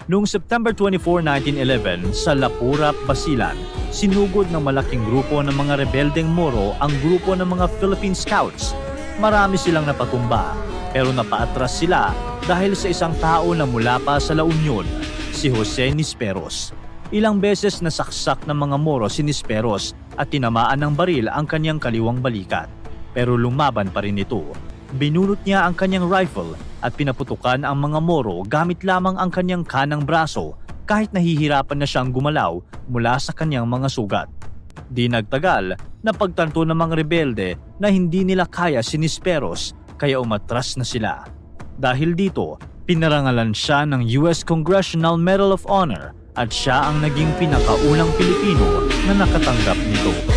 Noong September 24, 1911, sa Lapurap, Basilan, sinugod ng malaking grupo ng mga rebeldeng Moro ang grupo ng mga Philippine Scouts. Marami silang napatumba, pero napaatras sila dahil sa isang tao na mula pa sa La Union, si Jose Nisperos. Ilang beses nasaksak ng mga Moro si Nisperos at tinamaan ng baril ang kanyang kaliwang balikat. Pero lumaban pa rin ito. Binunot niya ang kanyang rifle at pinaputukan ang mga Moro gamit lamang ang kanyang kanang braso kahit nahihirapan na siyang gumalaw mula sa kanyang mga sugat. Di nagtagal, napagtanto ng mga rebelde na hindi nila kaya si Nisperos kaya umatras na sila. Dahil dito, pinarangalan siya ng US Congressional Medal of Honor at siya ang naging pinakaunang Pilipino na nakatanggap nito.